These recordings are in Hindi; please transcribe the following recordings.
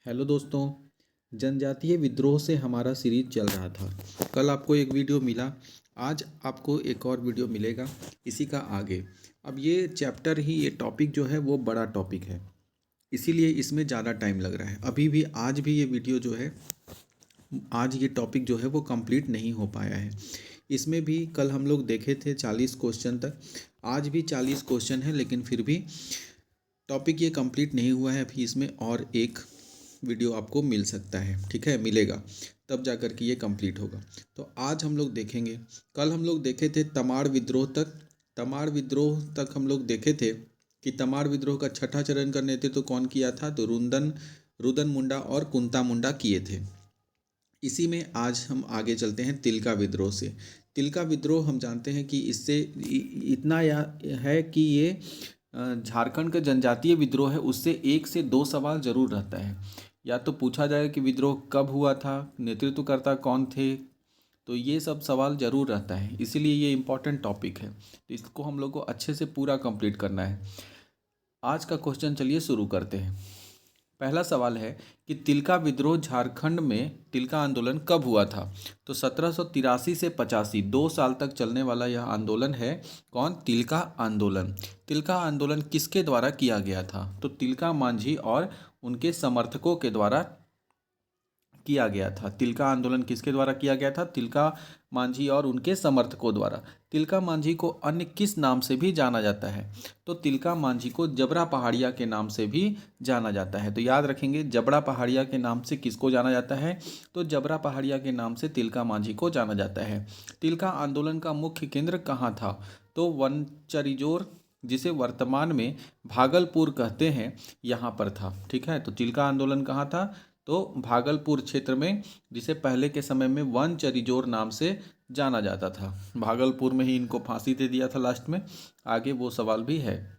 हेलो दोस्तों। जनजातीय विद्रोह से हमारा सीरीज चल रहा था। कल आपको एक वीडियो मिला, आज आपको एक और वीडियो मिलेगा इसी का आगे। अब ये चैप्टर ही, ये टॉपिक जो है वो बड़ा टॉपिक है, इसीलिए इसमें ज़्यादा टाइम लग रहा है। अभी भी आज भी ये वीडियो जो है, आज ये टॉपिक जो है वो कंप्लीट नहीं हो पाया है। इसमें भी कल हम लोग देखे थे 40 क्वेश्चन तक, आज भी 40 क्वेश्चन है, लेकिन फिर भी टॉपिक ये कंप्लीट नहीं हुआ है। अभी इसमें और एक वीडियो आपको मिल सकता है, ठीक है, मिलेगा, तब जा कर के ये कंप्लीट होगा। तो आज हम लोग देखेंगे, कल हम लोग देखे थे तमाड़ विद्रोह तक। तमाड़ विद्रोह तक हम लोग देखे थे कि तमाड़ विद्रोह का छठा चरण का नेतृत्व कौन किया था, तो रुदन मुंडा और कुंता मुंडा किए थे। इसी में आज हम आगे चलते हैं तिलका विद्रोह से। तिलका विद्रोह हम जानते हैं कि इससे इतना है कि ये झारखंड का जनजातीय विद्रोह है, उससे 1 से 2 सवाल जरूर रहता है। या तो पूछा जाए कि विद्रोह कब हुआ था, नेतृत्वकर्ता कौन थे, तो ये सब सवाल जरूर रहता है, इसीलिए ये इम्पोर्टेंट टॉपिक है। तो इसको हम लोग को अच्छे से पूरा कंप्लीट करना है। आज का क्वेश्चन चलिए शुरू करते हैं। पहला सवाल है कि तिलका विद्रोह झारखंड में तिलका आंदोलन कब हुआ था। तो 1783 से 85, 2 साल तक चलने वाला यह आंदोलन है। कौन? तिलका आंदोलन। तिलका आंदोलन किसके द्वारा किया गया था? तो तिलका मांझी और उनके समर्थकों के द्वारा किया गया था। तिलका आंदोलन किसके द्वारा किया गया था? तिलका मांझी और उनके समर्थकों द्वारा। तिलका मांझी को अन्य किस नाम से भी जाना जाता है? तो तिलका मांझी को जबरा पहाड़िया के नाम से भी जाना जाता है। तो याद रखेंगे, जबरा पहाड़िया के नाम से किसको जाना जाता है? तो जबरा पहाड़िया के नाम से तिलका मांझी को जाना जाता है। तिलका आंदोलन का मुख्य केंद्र कहाँ था? तो वनचरिजोर, जिसे वर्तमान में भागलपुर कहते हैं, यहाँ पर था। ठीक है, तो तिलका आंदोलन कहाँ था? तो भागलपुर क्षेत्र में, जिसे पहले के समय में वनचरिजोर नाम से जाना जाता था। भागलपुर में ही इनको फांसी दे दिया था लास्ट में। आगे वो सवाल भी है।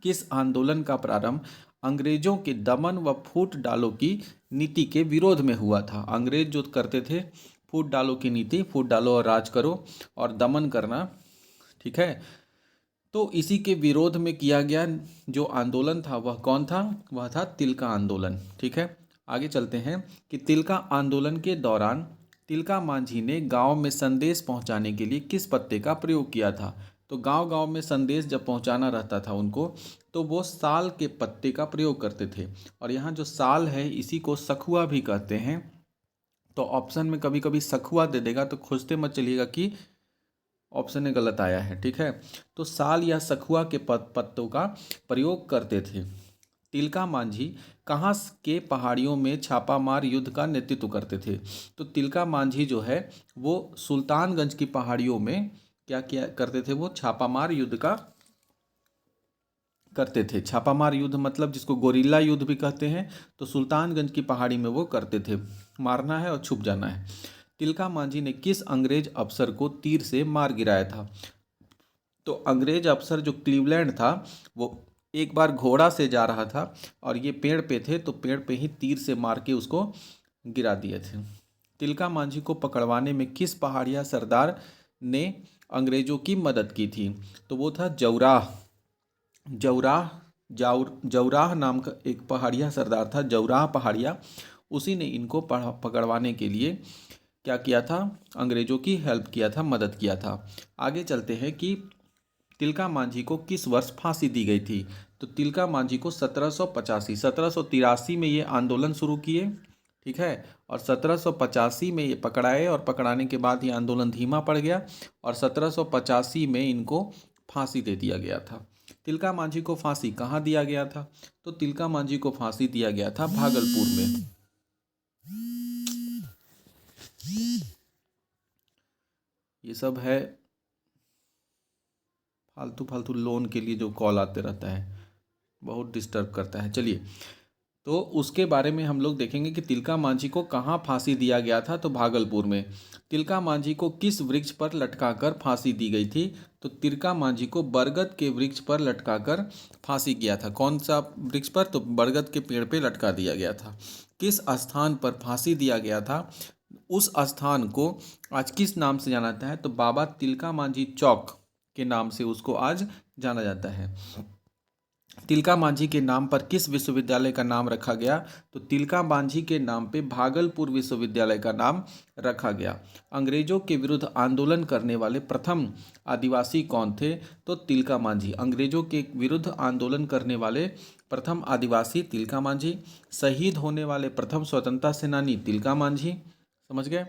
किस आंदोलन का प्रारंभ अंग्रेजों के दमन व फूट डालो की नीति के विरोध में हुआ था? अंग्रेज जो करते थे फूट डालो की नीति, फूट डालो और राज करो और दमन करना, ठीक है, तो इसी के विरोध में किया गया जो आंदोलन था वह कौन था? वह था तिलका आंदोलन। ठीक है, आगे चलते हैं कि तिलका आंदोलन के दौरान तिलका मांझी ने गांव में संदेश पहुंचाने के लिए किस पत्ते का प्रयोग किया था? तो गांव गांव में संदेश जब पहुंचाना रहता था उनको, तो वो साल के पत्ते का प्रयोग करते थे। और यहाँ जो साल है इसी को सखुआ भी कहते हैं। तो ऑप्शन में कभी कभी सखुआ दे देगा, तो खोजते मत चलिएगा कि ऑप्शन में गलत आया है। ठीक है, तो साल या सखुआ के पत्तों का प्रयोग करते थे। तिलका मांझी कहाँ के पहाड़ियों में छापामार युद्ध का नेतृत्व करते थे? तो तिलका मांझी जो है वो सुल्तानगंज की पहाड़ियों में क्या क्या करते थे? वो छापामार युद्ध का करते थे। छापामार युद्ध मतलब जिसको गोरिल्ला युद्ध भी कहते हैं, तो सुल्तानगंज की पहाड़ी में वो करते थे। मारना है और छुप जाना है। तिलका मांझी ने किस अंग्रेज अफसर को तीर से मार गिराया था? तो अंग्रेज अफसर जो क्लीवलैंड था, वो एक बार घोड़ा से जा रहा था और ये पेड़ पे थे, तो पेड़ पे ही तीर से मार के उसको गिरा दिए थे। तिलका मांझी को पकड़वाने में किस पहाड़िया सरदार ने अंग्रेजों की मदद की थी? तो वो था जौराह। जौराह नाम का एक पहाड़िया सरदार था, जौराह पहाड़िया। उसी ने इनको पकड़वाने के लिए क्या किया था? अंग्रेजों की हेल्प किया था, मदद किया था। आगे चलते हैं कि तिलका मांझी को किस वर्ष फांसी दी गई थी? तो तिलका मांझी को 1783 में ये आंदोलन शुरू किए, ठीक है, और 1785 में ये पकड़ाए, और पकड़ाने के बाद ये आंदोलन धीमा पड़ गया और 1785 में इनको फांसी दे दिया गया था। तिलका मांझी को फांसी कहाँ दिया गया था? तो तिलका मांझी को फांसी दिया गया था भागलपुर में। ये सब है फालतू फालतू लोन के लिए जो कॉल आते रहता है, बहुत डिस्टर्ब करता है। चलिए, तो उसके बारे में हम लोग देखेंगे कि तिलका मांझी को कहाँ फांसी दिया गया था। तो भागलपुर में। तिलका मांझी को किस वृक्ष पर लटकाकर फांसी दी गई थी? तो तिलका मांझी को बरगद के वृक्ष पर लटकाकर फांसी किया था। कौन सा वृक्ष पर? तो बरगद के पेड़ पे लटका दिया गया था। किस स्थान पर फांसी दिया गया था? उस स्थान को आज किस नाम से जाना जाता है? तो बाबा तिलका मांझी चौक के नाम से उसको आज जाना जाता है। तिलका मांझी के नाम पर किस विश्वविद्यालय का नाम रखा गया? तो तिलका मांझी के नाम पे भागलपुर विश्वविद्यालय का नाम रखा गया। अंग्रेजों के विरुद्ध आंदोलन करने वाले प्रथम आदिवासी कौन थे? तो तिलका मांझी। अंग्रेजों के विरुद्ध आंदोलन करने वाले प्रथम आदिवासी तिलका मांझी। शहीद होने वाले प्रथम स्वतंत्रता सेनानी तिलका मांझी। समझ गए?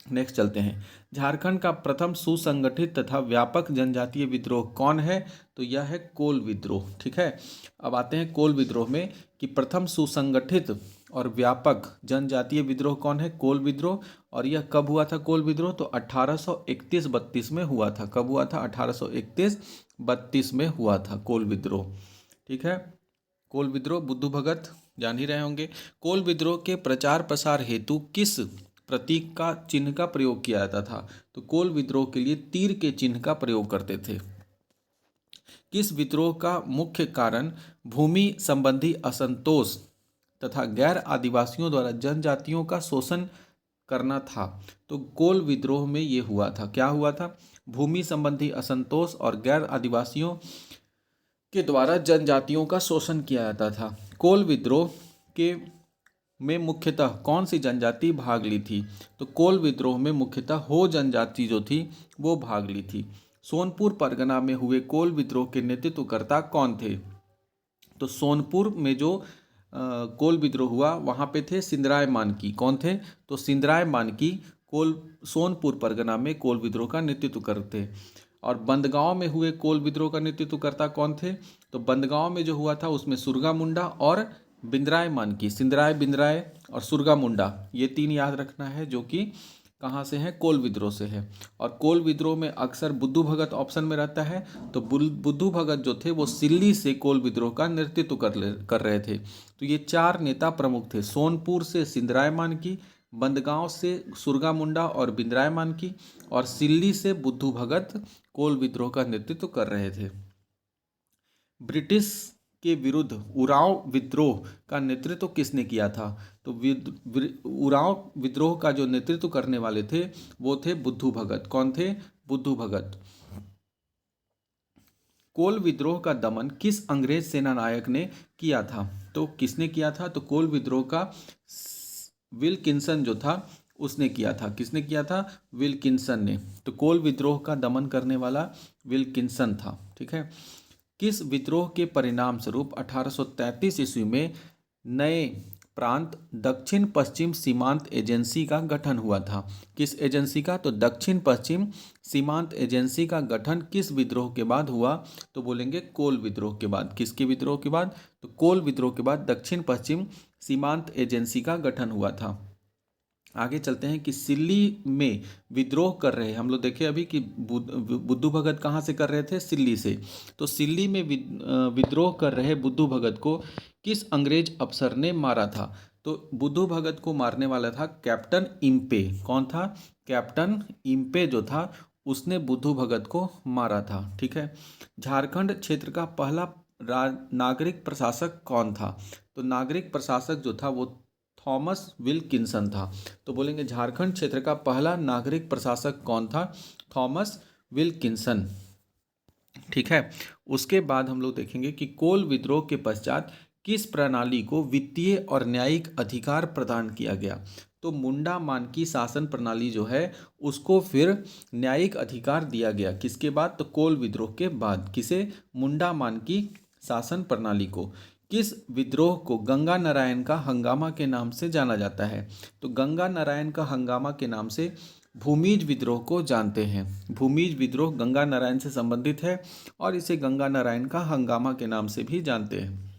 नेक्स्ट चलते हैं। झारखंड का प्रथम सुसंगठित तथा व्यापक जनजातीय विद्रोह कौन है? तो यह है कोल विद्रोह। ठीक है, अब आते हैं कोल विद्रोह में कि प्रथम सुसंगठित और व्यापक जनजातीय विद्रोह कौन है? कोल विद्रोह। और यह कब हुआ था कोल विद्रोह? तो 1831-32 में हुआ था। कब हुआ था? 1831-32 में हुआ था कोल विद्रोह। ठीक है, कोल विद्रोह बुद्धू भगत जान ही रहे होंगे। कोल विद्रोह के प्रचार प्रसार हेतु किस प्रतीक का चिन्ह का प्रयोग किया जाता था? तो कोल विद्रोह के लिए तीर के चिन्ह का प्रयोग करते थे। किस विद्रोह का मुख्य कारण भूमि संबंधी असंतोष तथा गैर आदिवासियों द्वारा जनजातियों का शोषण करना था? तो कोल विद्रोह में ये हुआ था। क्या हुआ था? भूमि संबंधी असंतोष और गैर आदिवासियों के द्वारा जनजातियों का शोषण किया जाता था। कोल विद्रोह के में मुख्यतः कौन सी जनजाति भाग ली थी? तो कोल विद्रोह में मुख्यतः हो जनजाति जो थी वो भाग ली थी। सोनपुर परगना में हुए कोल विद्रोह के नेतृत्वकर्ता कौन थे? तो सोनपुर में जो कोल विद्रोह हुआ वहाँ पे थे सिंदराय मानकी। कौन थे? तो सिंदराय मानकी कोल सोनपुर परगना में कोल विद्रोह का नेतृत्व करते। और बंदगांव में हुए कोल विद्रोह का नेतृत्वकर्ता कौन थे? तो बंदगांव में जो हुआ था उसमें सुरगा मुंडा और बिंद्राय मानकी। सिंदराय, बिंद्राय और सुरगा मुंडा, ये तीन याद रखना है, जो कि कहाँ से है? कोल विद्रोह से है। और कोल विद्रोह में अक्सर बुद्धू भगत ऑप्शन में रहता है। तो बुद्धू भगत जो थे वो सिल्ली से कोल विद्रोह का नेतृत्व कर रहे थे। तो ये चार नेता प्रमुख थे। सोनपुर से सिंदराय मानकी, बंदगांव से सुरगा मुंडा और बिंद्राय मानकी, और सिल्ली से बुद्धू भगत कोल विद्रोह का नेतृत्व कर रहे थे। ब्रिटिश के विरुद्ध उरांव विद्रोह का नेतृत्व किसने किया था? तो उरांव विद्रोह का जो नेतृत्व करने वाले थे वो थे बुद्धू भगत। कौन थे? बुद्धू भगत। कोल विद्रोह का दमन किस अंग्रेज सेना नायक ने किया था? तो किसने किया था? तो कोल विद्रोह का विल्किंसन जो था उसने किया था। किसने किया था? विल्किंसन ने। तो कोल विद्रोह का दमन करने वाला विल्किंसन था। ठीक है, किस विद्रोह के परिणाम स्वरूप 1833 ईस्वी में नए प्रांत दक्षिण पश्चिम सीमांत एजेंसी का गठन हुआ था? किस एजेंसी का? तो दक्षिण पश्चिम सीमांत एजेंसी का गठन किस विद्रोह के बाद हुआ? तो बोलेंगे कोल विद्रोह के बाद। किसके विद्रोह के बाद? तो कोल विद्रोह के बाद दक्षिण पश्चिम सीमांत एजेंसी का गठन हुआ था। आगे चलते हैं कि सिल्ली में विद्रोह कर रहे, हम लोग देखे अभी कि बुद्धू भगत कहाँ से कर रहे थे? सिल्ली से। तो सिल्ली में विद्रोह कर रहे बुद्धू भगत को किस अंग्रेज अफसर ने मारा था? तो बुद्धू भगत को मारने वाला था कैप्टन इम्पे। कौन था? कैप्टन इम्पे जो था उसने बुद्धू भगत को मारा था। ठीक है, झारखंड क्षेत्र का पहला नागरिक प्रशासक कौन था? तो नागरिक प्रशासक जो था वो थॉमस विल्किंसन था। तो बोलेंगे झारखंड क्षेत्र का पहला नागरिक प्रशासक कौन था? Thomas Wilkinson. ठीक है, उसके बाद हम लोग देखेंगे कि कोल विद्रोह के पश्चात किस प्रणाली को वित्तीय और न्यायिक अधिकार प्रदान किया गया? तो मुंडा मानकी शासन प्रणाली जो है उसको फिर न्यायिक अधिकार दिया गया। किसके बाद? तो कोल विद्रोह के बाद। किसे? मुंडा मानकी शासन प्रणाली को। किस विद्रोह को गंगा नारायण का हंगामा के नाम से जाना जाता है? तो गंगा नारायण का हंगामा के नाम से भूमिज विद्रोह को जानते हैं। भूमिज विद्रोह गंगा नारायण से संबंधित है और इसे गंगा नारायण का हंगामा के नाम से भी जानते हैं।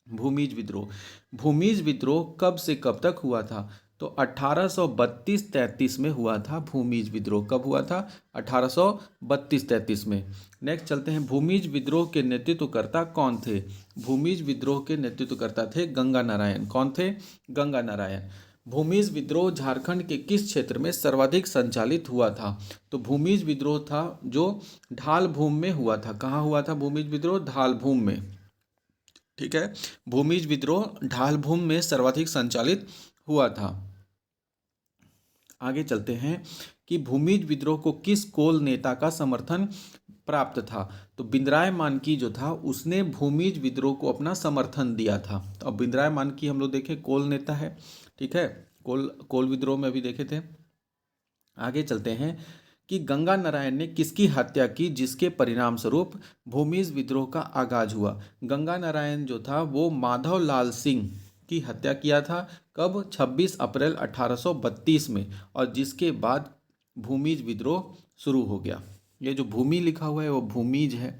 भूमिज विद्रोह, भूमिज विद्रोह कब से कब तक हुआ था? तो 1832-33 में हुआ था भूमिज विद्रोह। कब हुआ था? 1832-33 में। नेक्स्ट चलते हैं, भूमिज विद्रोह के नेतृत्वकर्ता कौन थे? भूमिज विद्रोह के नेतृत्वकर्ता थे गंगा नारायण। कौन थे? गंगा नारायण। भूमिज विद्रोह झारखंड के किस क्षेत्र में सर्वाधिक संचालित हुआ था? तो भूमिज विद्रोह था जो ढाल भूमि में हुआ था। कहाँ हुआ था भूमिज विद्रोह? ढाल भूमि में। ठीक है, भूमिज विद्रोह ढाल भूमि में सर्वाधिक संचालित हुआ था। आगे चलते हैं कि भूमिज विद्रोह को किस कोल नेता का समर्थन प्राप्त था। तो बिंद्राय मानकी जो था उसने भूमिज विद्रोह को अपना समर्थन दिया था। तो अब बिंद्राय मानकी हम लोग देखें कोल नेता है, ठीक है, कोल विद्रोह में अभी देखे थे। आगे चलते हैं कि गंगा नारायण ने किसकी हत्या की जिसके परिणाम स्वरूप भूमिज विद्रोह का आगाज हुआ। गंगा नारायण जो था वो माधव लाल सिंह की हत्या किया था। कब? 26 अप्रैल 1832 में, और जिसके बाद भूमिज विद्रोह शुरू हो गया। ये जो भूमि लिखा हुआ है वो भूमिज है,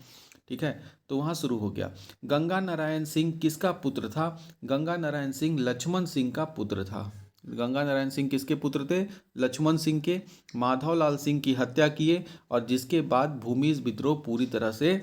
ठीक है, तो वहाँ शुरू हो गया। गंगा नारायण सिंह किसका पुत्र था? गंगा नारायण सिंह लक्ष्मण सिंह का पुत्र था। गंगा नारायण सिंह किसके पुत्र थे? लक्ष्मण सिंह के। माधवलाल सिंह की हत्या किए और जिसके बाद भूमिज विद्रोह पूरी तरह से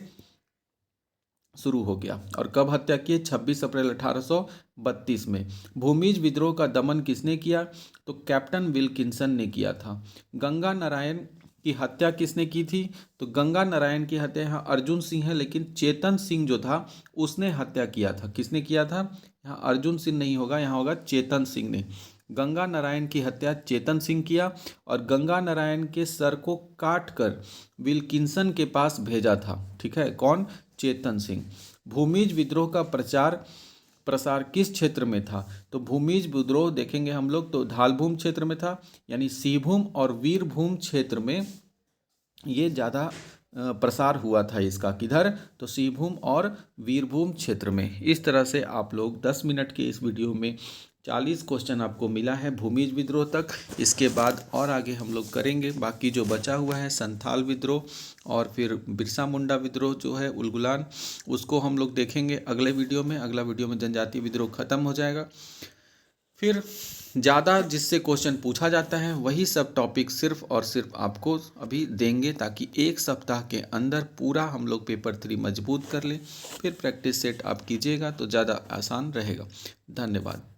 शुरू हो गया। और कब हत्या किए? 26 अप्रैल 1832 में। भूमिज विद्रोह का दमन किसने किया? तो कैप्टन विल्किंसन ने किया था। गंगा नारायण की हत्या किसने की थी? तो गंगा नारायण की हत्या यहाँ अर्जुन सिंह है, लेकिन चेतन सिंह जो था उसने हत्या किया था। किसने किया था? यहाँ अर्जुन सिंह नहीं होगा, यहाँ होगा चेतन सिंह ने। गंगा नारायण की हत्या चेतन सिंह किया और गंगा नारायण के सर को काट कर विल्किंसन के पास भेजा था, ठीक है, कौन? चेतन सिंह। भूमिज विद्रोह का प्रसार किस क्षेत्र में था? तो भूमिज विद्रोह देखेंगे हम लोग तो ढालभूम क्षेत्र में था, यानी सिंहभूम और वीरभूम क्षेत्र में ये ज़्यादा प्रसार हुआ था इसका। किधर? तो सिंहभूम और वीरभूम क्षेत्र में। इस तरह से आप लोग 10 मिनट के इस वीडियो में 40 क्वेश्चन आपको मिला है भूमिज विद्रोह तक। इसके बाद और आगे हम लोग करेंगे बाकी जो बचा हुआ है संथाल विद्रोह और फिर बिरसा मुंडा विद्रोह जो है उलगुलान, उसको हम लोग देखेंगे अगले वीडियो में। अगला वीडियो में जनजातीय विद्रोह खत्म हो जाएगा। फिर ज़्यादा जिससे क्वेश्चन पूछा जाता है वही सब टॉपिक सिर्फ और सिर्फ आपको अभी देंगे, ताकि एक सप्ताह के अंदर पूरा हम लोग पेपर 3 मजबूत कर लें। फिर प्रैक्टिस सेट आप कीजिएगा तो ज़्यादा आसान रहेगा। धन्यवाद।